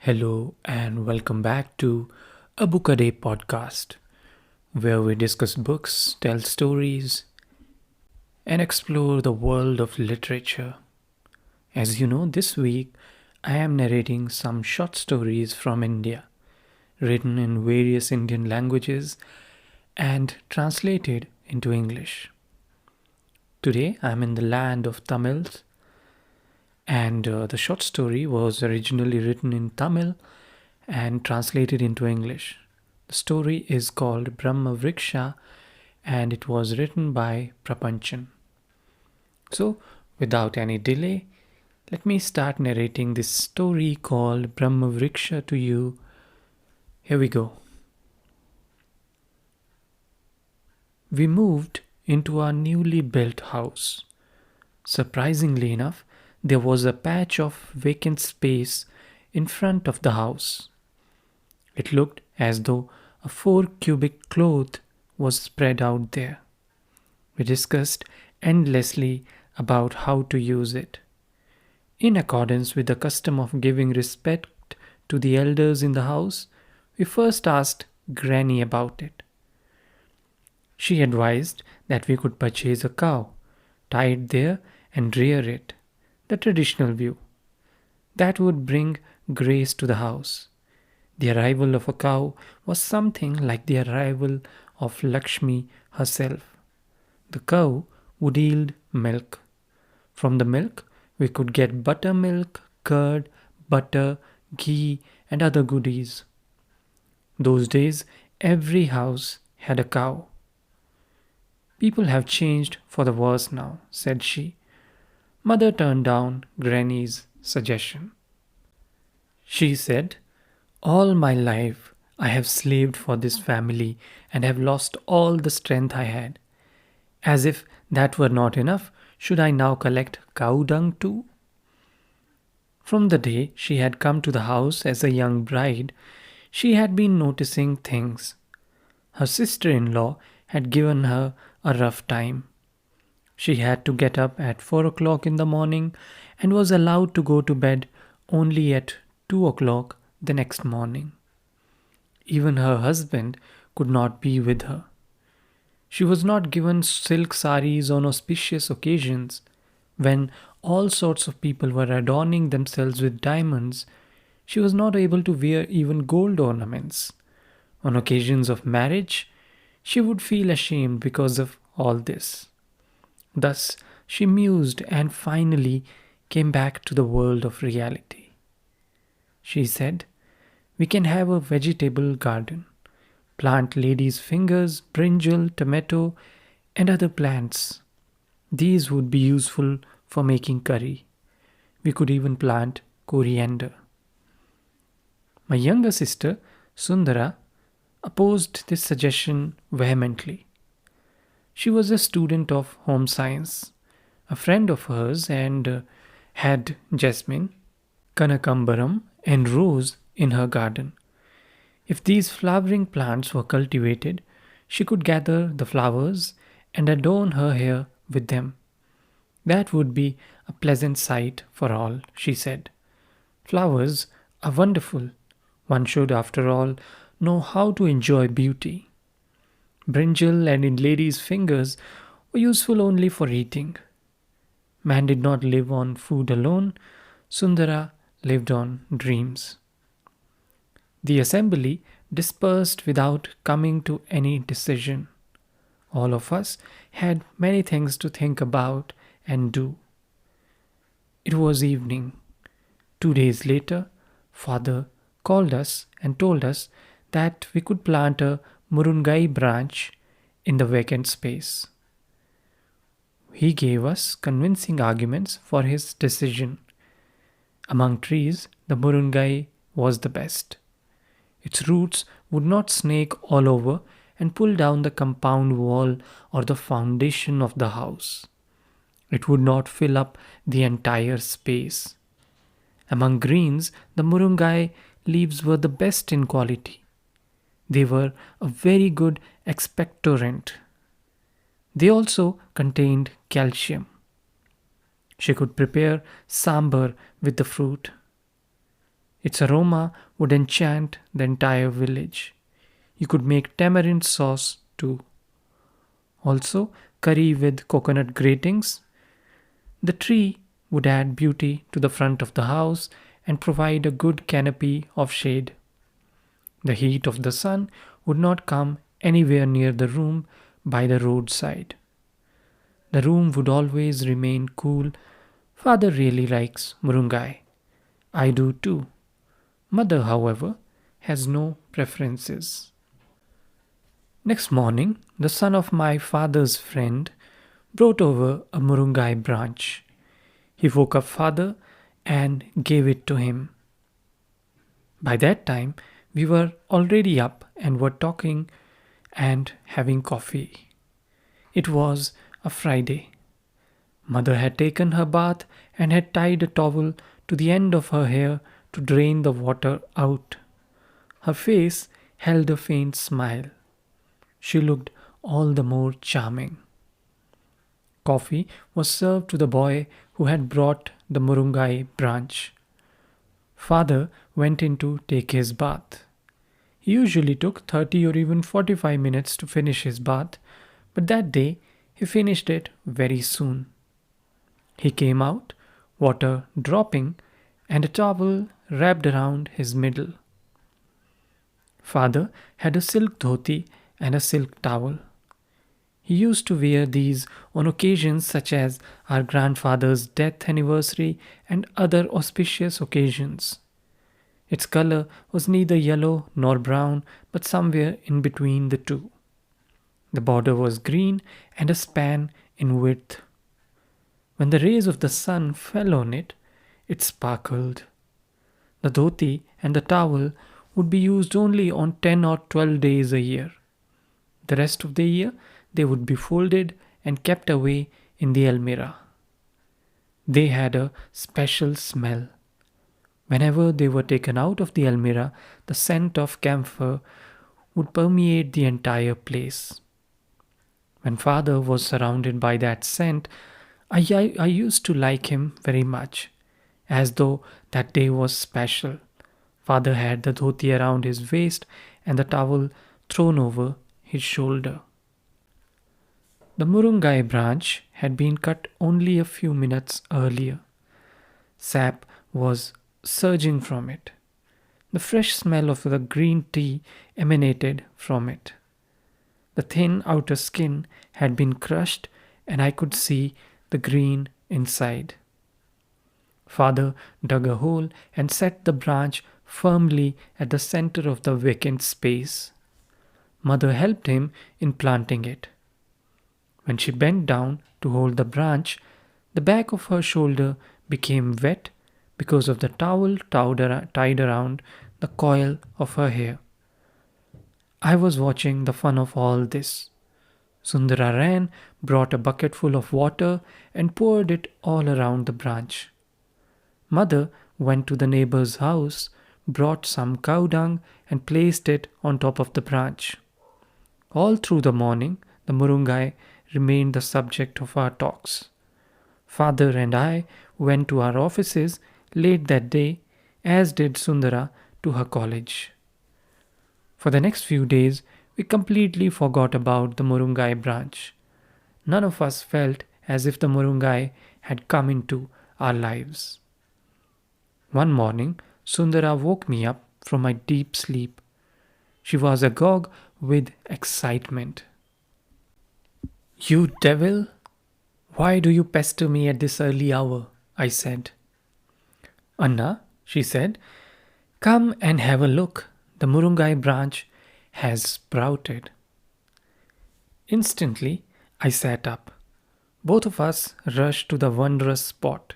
Hello and welcome back to a Book a Day podcast, where we discuss books, tell stories, and explore the world of literature. As you know, this week I am narrating some short stories from India, written in various Indian languages and translated into English. Today I am in the land of Tamils, and the short story was originally written in Tamil and translated into English. The story is called Brahma Vriksha and it was written by Prapanchan. So, without any delay, let me start narrating this story called Brahma Vriksha to you. Here we go. We moved into our newly built house. Surprisingly enough, there was a patch of vacant space in front of the house. It looked as though a 4 cubic cloth was spread out there. We discussed endlessly about how to use it. In accordance with the custom of giving respect to the elders in the house, we first asked Granny about it. She advised that we could purchase a cow, tie it there, and rear it, the traditional view. That would bring grace to the house. The arrival of a cow was something like the arrival of Lakshmi herself. The cow would yield milk. From the milk, we could get buttermilk, curd, butter, ghee, and other goodies. Those days, every house had a cow. People have changed for the worse now, said she. Mother turned down Granny's suggestion. She said, all my life I have slaved for this family and have lost all the strength I had. As if that were not enough, should I now collect cow dung too? From the day she had come to the house as a young bride, she had been noticing things. Her sister-in-law had given her a rough time. She had to get up at 4 o'clock in the morning and was allowed to go to bed only at 2 o'clock the next morning. Even her husband could not be with her. She was not given silk saris on auspicious occasions. When all sorts of people were adorning themselves with diamonds, she was not able to wear even gold ornaments. On occasions of marriage, she would feel ashamed because of all this. Thus, she mused and finally came back to the world of reality. She said, we can have a vegetable garden, plant ladies' fingers, brinjal, tomato, and other plants. These would be useful for making curry. We could even plant coriander. My younger sister, Sundara, opposed this suggestion vehemently. She was a student of home science, a friend of hers, and had jasmine, kanakambaram, and rose in her garden. If these flowering plants were cultivated, she could gather the flowers and adorn her hair with them. That would be a pleasant sight for all, she said. Flowers are wonderful. One should, after all, know how to enjoy beauty. Brinjal and in ladies' fingers were useful only for eating. Man did not live on food alone. Sundara lived on dreams. The assembly dispersed without coming to any decision. All of us had many things to think about and do. It was evening. 2 days later, Father called us and told us that we could plant a Murungai branch in the vacant space. He gave us convincing arguments for his decision. Among trees, the Murungai was the best. Its roots would not snake all over and pull down the compound wall or the foundation of the house. It would not fill up the entire space. Among greens, the Murungai leaves were the best in quality. They were a very good expectorant. They also contained calcium. She could prepare sambar with the fruit. Its aroma would enchant the entire village. You could make tamarind sauce too. Also, curry with coconut gratings. The tree would add beauty to the front of the house and provide a good canopy of shade. The heat of the sun would not come anywhere near the room by the roadside. The room would always remain cool. Father really likes murungai. I do too. Mother, however, has no preferences. Next morning, the son of my father's friend brought over a murungai branch. He woke up father and gave it to him. By that time, we were already up and were talking and having coffee. It was a Friday. Mother had taken her bath and had tied a towel to the end of her hair to drain the water out. Her face held a faint smile. She looked all the more charming. Coffee was served to the boy who had brought the murungai branch. Father went in to take his bath. He usually took 30 or even 45 minutes to finish his bath, but that day he finished it very soon. He came out, water dropping, and a towel wrapped around his middle. Father had a silk dhoti and a silk towel. He used to wear these on occasions such as our grandfather's death anniversary and other auspicious occasions. Its color was neither yellow nor brown, but somewhere in between the two. The border was green and a span in width. When the rays of the sun fell on it, it sparkled. The dhoti and the towel would be used only on 10 or 12 days a year. The rest of the year, they would be folded and kept away in the almirah. They had a special smell. Whenever they were taken out of the almirah, the scent of camphor would permeate the entire place. When father was surrounded by that scent, I used to like him very much, as though that day was special. Father had the dhoti around his waist and the towel thrown over his shoulder. The murungai branch had been cut only a few minutes earlier. Sap was surging from it. The fresh smell of the green tea emanated from it. The thin outer skin had been crushed, and I could see the green inside. Father dug a hole and set the branch firmly at the center of the vacant space. Mother helped him in planting it. When she bent down to hold the branch, the back of her shoulder became wet because of the towel tied around the coil of her hair. I was watching the fun of all this. Sundara ran, brought a bucket full of water, and poured it all around the branch. Mother went to the neighbor's house, brought some cow dung, and placed it on top of the branch. All through the morning, the murungai remained the subject of our talks. Father and I went to our offices late that day, as did Sundara to her college. For the next few days, we completely forgot about the murungai branch. None of us felt as if the murungai had come into our lives. One morning, Sundara woke me up from my deep sleep. She was agog with excitement. "You devil! Why do you pester me at this early hour?" I said. "Anna," she said, "come and have a look. The murungai branch has sprouted." Instantly, I sat up. Both of us rushed to the wondrous spot.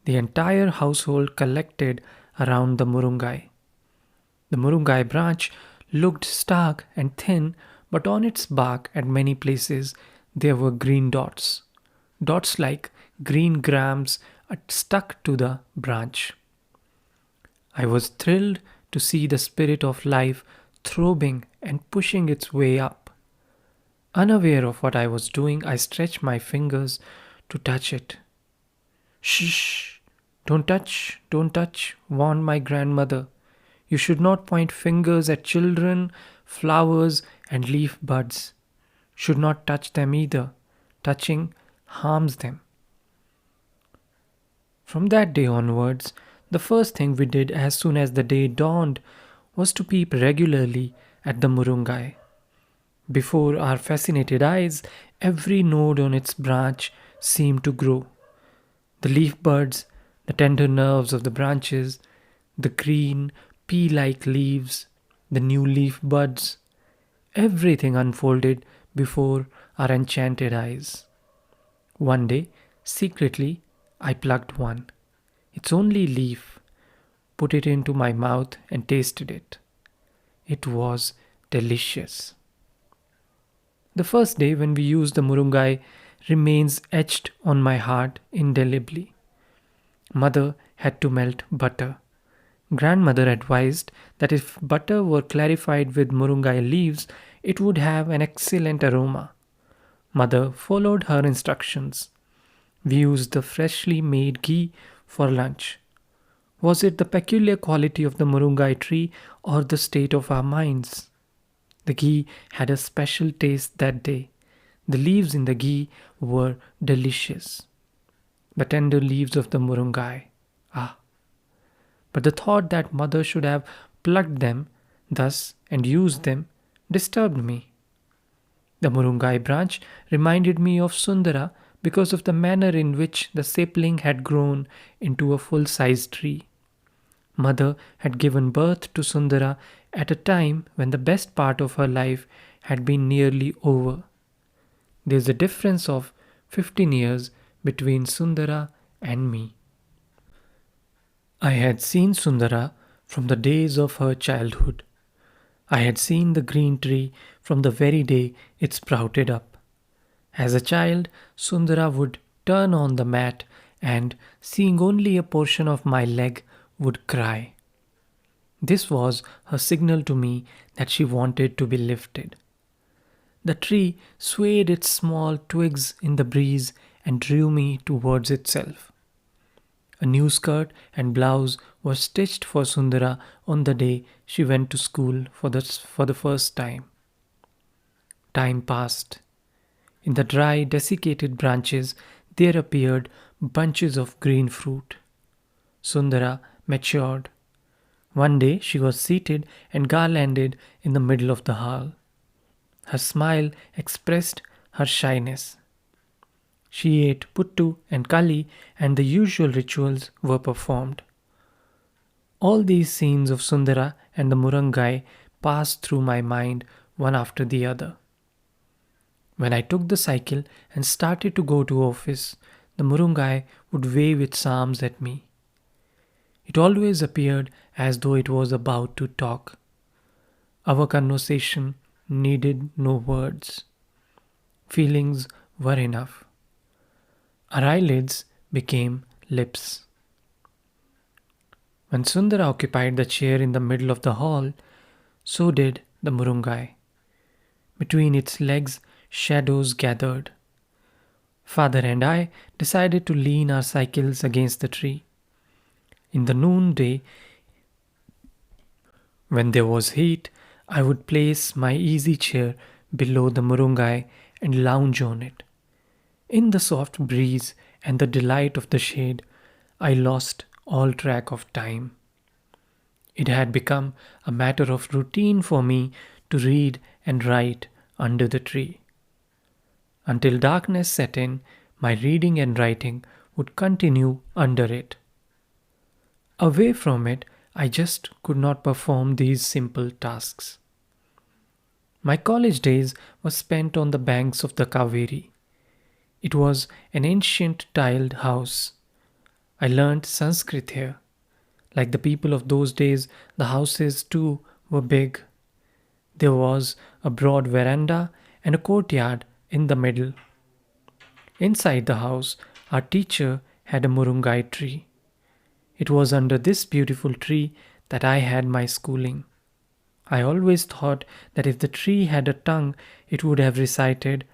The entire household collected around the murungai. The murungai branch looked stark and thin, but on its bark at many places there were green dots. Dots like green grams stuck to the branch. I was thrilled to see the spirit of life throbbing and pushing its way up. Unaware of what I was doing, I stretched my fingers to touch it. "Shh!" don't touch, warned my grandmother. You should not point fingers at children, flowers, and leaf buds. Should not touch them either. Touching harms them. From that day onwards, the first thing we did as soon as the day dawned was to peep regularly at the murungai. Before our fascinated eyes, every node on its branch seemed to grow. The leaf buds, the tender nerves of the branches, the green, pea like leaves, the new leaf buds, everything unfolded before our enchanted eyes. One day, secretly, I plucked one, its only leaf, put it into my mouth, and tasted it. It was delicious. The first day when we used the murungai remains etched on my heart indelibly. Mother had to melt butter. Grandmother advised that if butter were clarified with murungai leaves, it would have an excellent aroma. Mother followed her instructions. We used the freshly made ghee for lunch. Was it the peculiar quality of the murungai tree or the state of our minds? The ghee had a special taste that day. The leaves in the ghee were delicious. The tender leaves of the murungai. Ah! But the thought that mother should have plucked them thus and used them disturbed me. The murungai branch reminded me of Sundara because of the manner in which the sapling had grown into a full-sized tree. Mother had given birth to Sundara at a time when the best part of her life had been nearly over. There is a difference of 15 years between Sundara and me. I had seen Sundara from the days of her childhood. I had seen the green tree from the very day it sprouted up. As a child, Sundara would turn on the mat and, seeing only a portion of my leg, would cry. This was her signal to me that she wanted to be lifted. The tree swayed its small twigs in the breeze and drew me towards itself. A new skirt and blouse were stitched for Sundara on the day she went to school for the first time. Time passed. In the dry, desiccated branches there appeared bunches of green fruit. Sundara matured. One day she was seated and garlanded in the middle of the hall. Her smile expressed her shyness. She ate puttu and kali, and the usual rituals were performed. All these scenes of Sundara and the Murangai passed through my mind one after the other. When I took the cycle and started to go to office, the Murungai would wave its arms at me. It always appeared as though it was about to talk. Our conversation needed no words. Feelings were enough. Our eyelids became lips. When Sundara occupied the chair in the middle of the hall, so did the Murungai. Between its legs, shadows gathered. Father and I decided to lean our cycles against the tree. In the noonday, when there was heat, I would place my easy chair below the Murungai and lounge on it. In the soft breeze and the delight of the shade, I lost all track of time. It had become a matter of routine for me to read and write under the tree. Until darkness set in, my reading and writing would continue under it. Away from it, I just could not perform these simple tasks. My college days were spent on the banks of the Kaveri. It was an ancient tiled house. I learnt Sanskrit here. Like the people of those days, the houses too were big. There was a broad veranda and a courtyard in the middle. Inside the house, our teacher had a Murungai tree. It was under this beautiful tree that I had my schooling. I always thought that if the tree had a tongue, it would have recited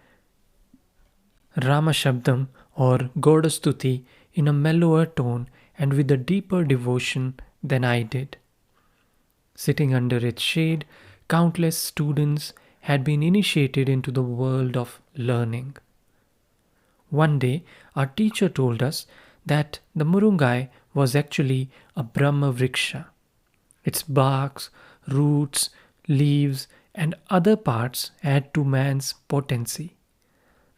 Rama Shabdam or Godastuti in a mellower tone and with a deeper devotion than I did. Sitting under its shade, countless students had been initiated into the world of learning. One day, our teacher told us that the Murungai was actually a Brahma Vriksha. Its barks, roots, leaves, and other parts add to man's potency,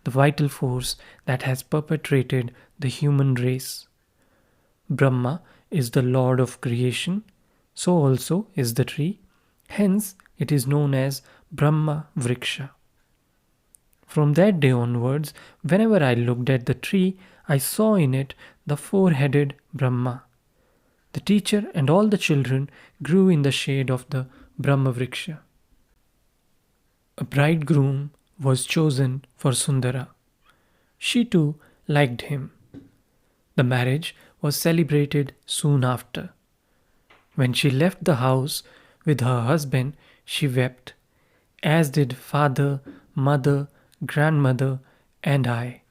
the vital force that has perpetrated the human race. Brahma is the lord of creation, so also is the tree, hence, it is known as Brahma Vriksha. From that day onwards, whenever I looked at the tree, I saw in it the four headed Brahma. The teacher and all the children grew in the shade of the Brahma Vriksha. A bridegroom was chosen for Sundara. She too liked him. The marriage was celebrated soon after. When she left the house with her husband, she wept, as did father, mother, grandmother, and I.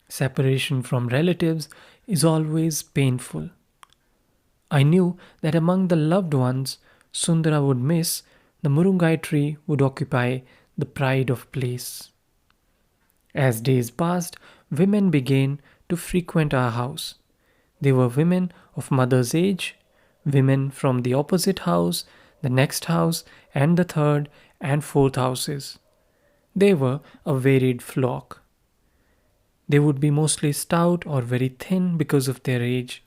Separation from relatives is always painful. I knew that among the loved ones Sundara would miss, the Murungai tree would occupy the pride of place. As days passed, women began to frequent our house. They were women of mother's age, women from the opposite house, the next house, and the third and fourth houses. They were a varied flock. They would be mostly stout or very thin because of their age.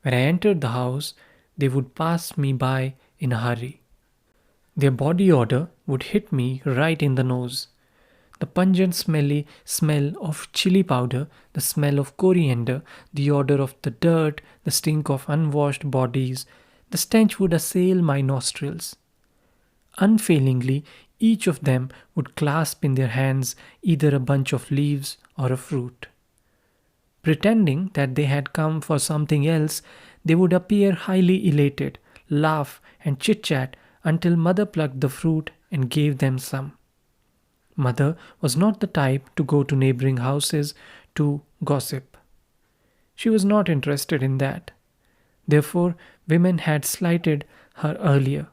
When I entered the house, they would pass me by in a hurry. Their body odor would hit me right in the nose. The pungent smelly smell of chili powder, the smell of coriander, the odor of the dirt, the stink of unwashed bodies, the stench would assail my nostrils. Unfailingly, each of them would clasp in their hands either a bunch of leaves or a fruit. Pretending that they had come for something else, they would appear highly elated, laugh, and chit chat until mother plucked the fruit and gave them some. Mother was not the type to go to neighboring houses to gossip. She was not interested in that. Therefore, women had slighted her earlier.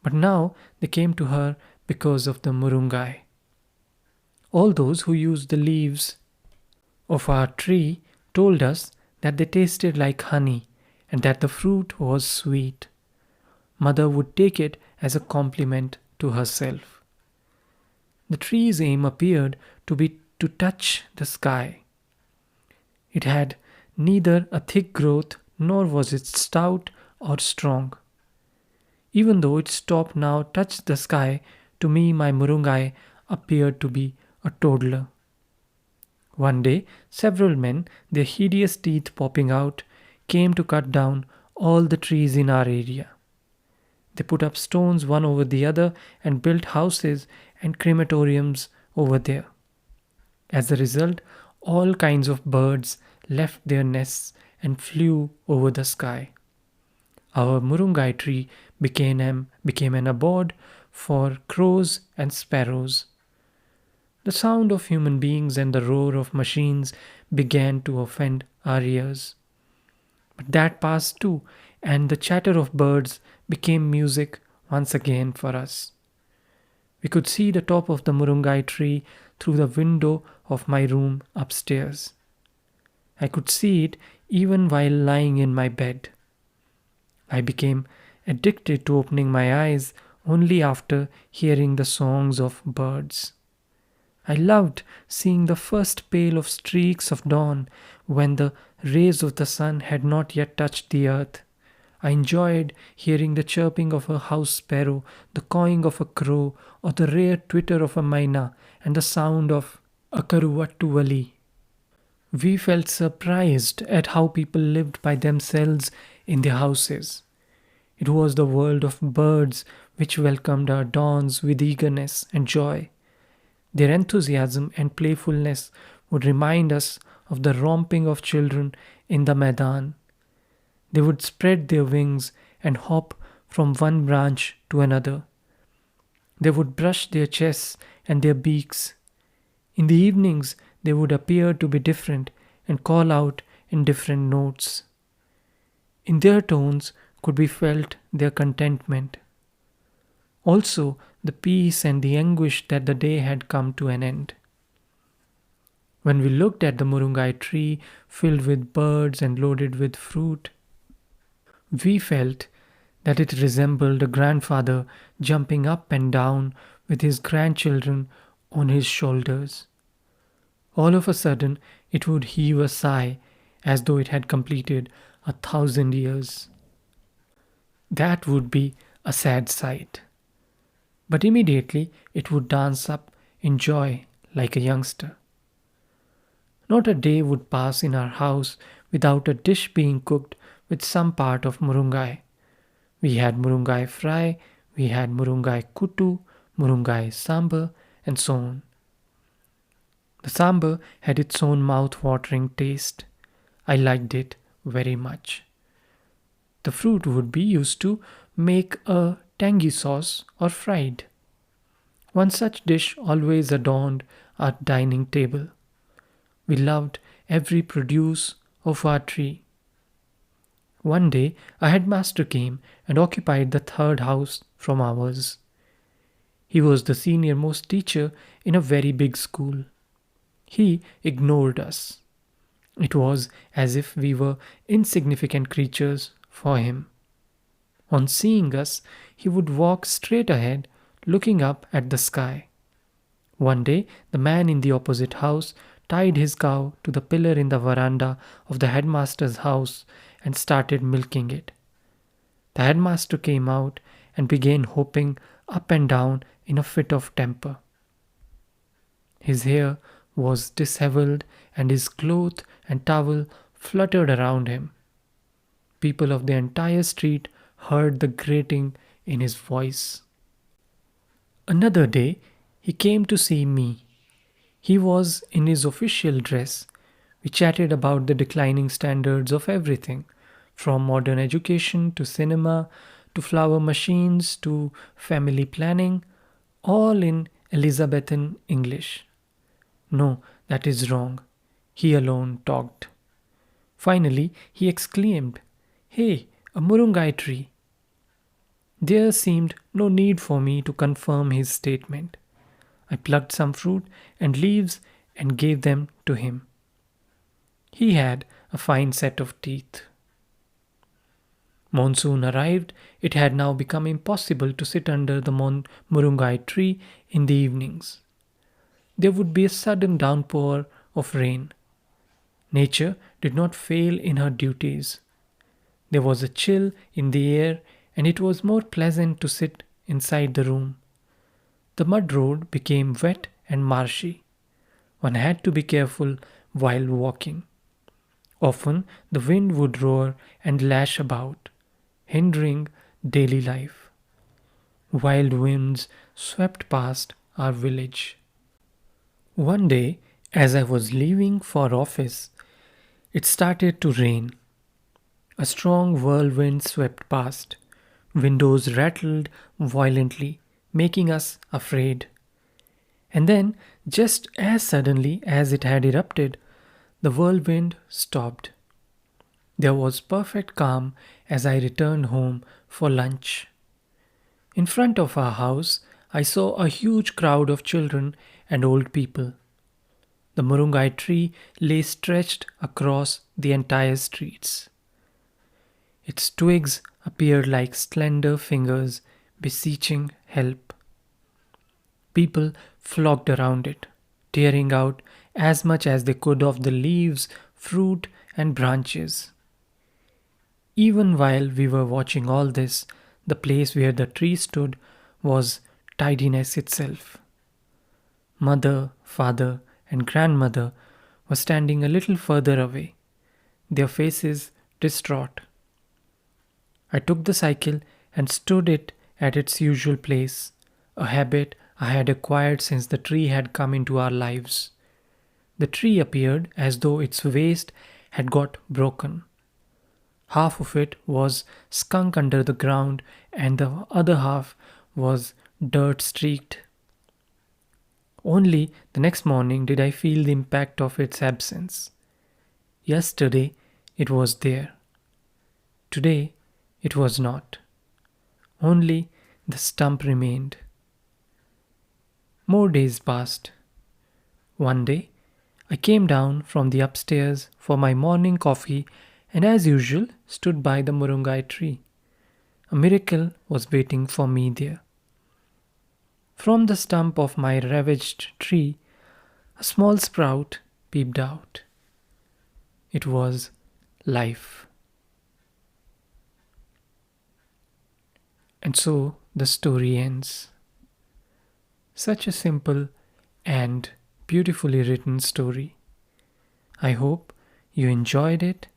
But now they came to her because of the Murungai. All those who used the leaves of our tree told us that they tasted like honey and that the fruit was sweet. Mother would take it as a compliment to herself. The tree's aim appeared to be to touch the sky. It had neither a thick growth nor was it stout or strong. Even though its top now touched the sky, to me my Murungai appeared to be a toddler. One day, several men, their hideous teeth popping out, came to cut down all the trees in our area. They put up stones one over the other and built houses and crematoriums over there. As a result, all kinds of birds left their nests and flew over the sky. Our Murungai tree became an abode for crows and sparrows. The sound of human beings and the roar of machines began to offend our ears. But that passed too, and the chatter of birds became music once again for us. We could see the top of the Murungai tree through the window of my room upstairs. I could see it even while lying in my bed. I became addicted to opening my eyes only after hearing the songs of birds. I loved seeing the first pale of streaks of dawn when the rays of the sun had not yet touched the earth. I enjoyed hearing the chirping of a house sparrow, the cawing of a crow, or the rare twitter of a myna, and the sound of a karuvattuvali. We felt surprised at how people lived by themselves in their houses. It was the world of birds which welcomed our dawns with eagerness and joy. Their enthusiasm and playfulness would remind us of the romping of children in the Maidan. They would spread their wings and hop from one branch to another. They would brush their chests and their beaks. In the evenings, they would appear to be different and call out in different notes. In their tones could be felt their contentment. Also, the peace and the anguish that the day had come to an end. When we looked at the murungai tree filled with birds and loaded with fruit, we felt that it resembled a grandfather jumping up and down with his grandchildren on his shoulders. All of a sudden, it would heave a sigh as though it had completed 1,000 years. That would be a sad sight. But immediately it would dance up in joy like a youngster. Not a day would pass in our house without a dish being cooked with some part of murungai. We had murungai fry, we had murungai kutu, murungai sambar, and so on. The sambar had its own mouth-watering taste. I liked it very much. The fruit would be used to make a tangy sauce or fried. One such dish always adorned our dining table. We loved every produce of our tree. One day a headmaster came and occupied the third house from ours. He was the senior most teacher in a very big school. He ignored us. It was as if we were insignificant creatures for him. On seeing us, he would walk straight ahead, looking up at the sky. One day, the man in the opposite house tied his cow to the pillar in the veranda of the headmaster's house and started milking it. The headmaster came out and began hopping up and down in a fit of temper. His hair was dishevelled and his cloth and towel fluttered around him. People of the entire street heard the grating in his voice. Another day, he came to see me. He was in his official dress. We chatted about the declining standards of everything, from modern education to cinema to flower machines to family planning, all in Elizabethan English. No, that is wrong. He alone talked. Finally, he exclaimed, "Hey, a murungai tree!" There seemed no need for me to confirm his statement. I plucked some fruit and leaves and gave them to him. He had a fine set of teeth. Monsoon arrived. It had now become impossible to sit under the murungai tree in the evenings. There would be a sudden downpour of rain. Nature did not fail in her duties. There was a chill in the air, and it was more pleasant to sit inside the room. The mud road became wet and marshy. One had to be careful while walking. Often the wind would roar and lash about, hindering daily life. Wild winds swept past our village. One day, as I was leaving for office, it started to rain. A strong whirlwind swept past. Windows rattled violently, making us afraid. And then, just as suddenly as it had erupted, the whirlwind stopped. There was perfect calm as I returned home for lunch. In front of our house, I saw a huge crowd of children and old people. The murungai tree lay stretched across the entire streets. Its twigs appeared like slender fingers beseeching help. People flocked around it, tearing out as much as they could of the leaves, fruit, and branches. Even while we were watching all this, the place where the tree stood was tidiness itself. Mother, father, and grandmother were standing a little further away, their faces distraught. I took the cycle and stood it at its usual place, a habit I had acquired since the tree had come into our lives. The tree appeared as though its waist had got broken. Half of it was sunk under the ground and the other half was dirt-streaked. Only the next morning did I feel the impact of its absence. Yesterday it was there. Today, it was not. Only the stump remained. More days passed. One day, I came down from the upstairs for my morning coffee and, as usual, stood by the murungai tree. A miracle was waiting for me there. From the stump of my ravaged tree, a small sprout peeped out. It was life. And so the story ends. Such a simple and beautifully written story. I hope you enjoyed it,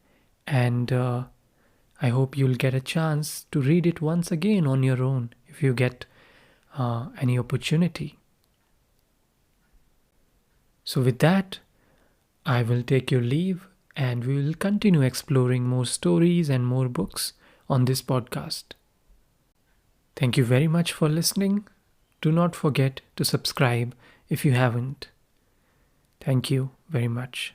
and I hope you'll get a chance to read it once again on your own if you get any opportunity. So, with that, I will take your leave and we will continue exploring more stories and more books on this podcast. Thank you very much for listening. Do not forget to subscribe if you haven't. Thank you very much.